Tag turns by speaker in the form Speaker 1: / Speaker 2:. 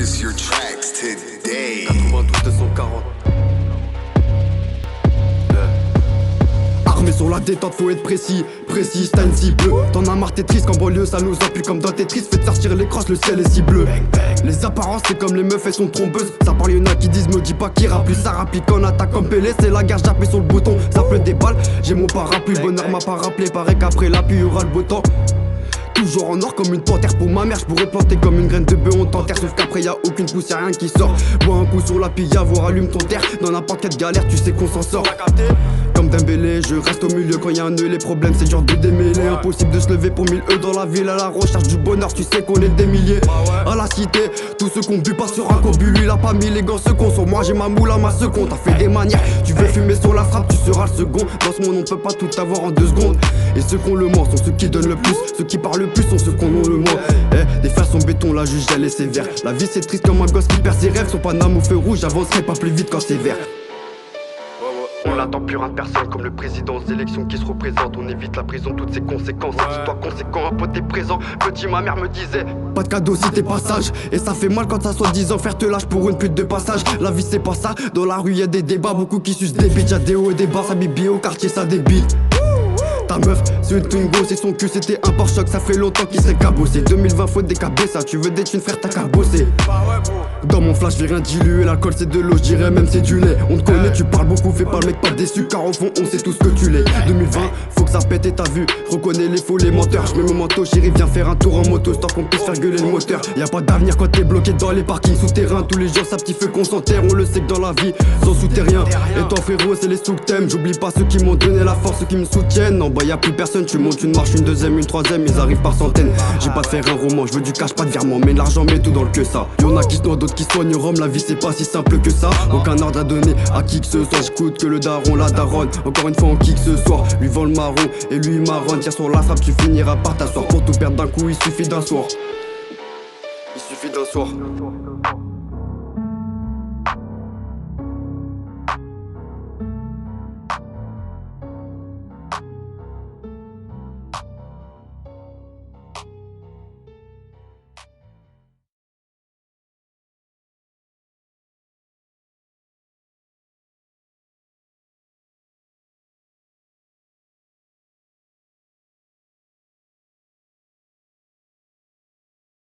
Speaker 1: Purchase your tracks today.
Speaker 2: 92 240.
Speaker 3: Armé sur la détente, faut être précis, t'as une cible. T'en as marre, t'es triste qu'en banlieue ça nous appuie comme dans Tetris. Faites sortir les crosses, le ciel est si bleu. Les apparences c'est comme les meufs, elles sont trompeuses. Ça parle, y'en a qui disent, me dis pas qui rappuie. Ça rapplique en attaque comme Pelé, c'est la guerre, j'appuie sur le bouton. Ça pleut des balles, j'ai mon parapluie. Le bonheur m'a pas rappelé, paraît qu'après la pluie y'aura le beau temps. Toujours en or comme une panthère pour ma mère, j'pourrais planter comme une graine de bœuf en terre. Sauf qu'après y'a aucune pousse, y'a rien qui sort. Bois un coup sur la pilla, voir allume ton terre. Dans n'importe quelle galère, tu sais qu'on s'en sort. Comme Dembélé, je reste au milieu quand y'a un nœud. Les problèmes c'est dur de démêler. Impossible de se lever pour 1000 dans la ville. À la recherche du bonheur, tu sais qu'on est des milliers. À la cité, tous ceux qu'on bu pas sur un cobu. Lui il a pas mis les gants seconds. Sur moi j'ai ma moule à ma seconde. T'as fait des manières, tu veux fumer sur la frappe, tu seras le second. Dans ce monde on peut pas tout avoir en 2 secondes. Et ceux qu'on le ment sont ceux qui donnent le plus. Ceux qui parlent le plus sont ceux qu'on ont le moins. Des fers sont béton, la juge elle est sévère. La vie c'est triste comme un gosse qui perd ses rêves. Son Paname au feu rouge, j'avancerai pas plus vite quand c'est vert. On n'attend plus rien de personne comme le président aux élections qui se représente. On évite la prison, toutes ses conséquences. Dis-toi conséquent, un pote est présent. Petit, ma mère me disait pas de cadeau si t'es pas sage. Et ça fait mal quand ça soit 10 ans faire te lâche pour une pute de passage. La vie c'est pas ça, dans la rue y'a des débats. Beaucoup qui sucent des bitches, y'a des hauts et des bas. Ça bibi au quartier, ça débile. Ta meuf, c'est une Twingo, c'est son cul, c'était un Porsche, ça ferait longtemps qu'il serait cabossé. 2020 faut décaber ça, tu veux des thunes frère, t'as qu'à bosser. Dans mon flash, j'ai rien dilué, l'alcool c'est de l'eau, je dirais même c'est du lait. On te connaît, tu parles beaucoup, fais pas le mec pas déçu, car au fond on sait tout ce que tu l'es. 2020, faut que ça pète et t'as vu, reconnais les faux, les menteurs. Je mets mon manteau, chérie, viens faire un tour en moto, histoire qu'on puisse faire gueuler le moteur. Y'a pas d'avenir quand t'es bloqué dans les parkings souterrains. Tous les jours, ça petit feu qu'on s'enterre, on le sait que dans la vie, sans souterrain. Et toi frérot, c'est les sous que t'aimes, j'oublie pas ceux qui m'ont donné la force, ceux qui me soutiennent. En bas y'a plus personne, tu montes une marche, une deuxième, une troisième, ils arrivent par centaines. J'ai pas de faire un roman, je veux du cash, pas de virement, mais de l'argent, mais tout dans le que ça. Y'en a qui se noient, d'autres qui soignent Rome, la vie c'est pas si simple que ça. Aucun ordre à donner à qui que ce soit, j'écoute que le daron, la daronne. Encore une fois on kick ce soir, lui vend le marron et lui il marronne. Tire sur la frappe, tu finiras par t'asseoir. Pour tout perdre d'un coup, il suffit d'un soir. Il suffit d'un soir.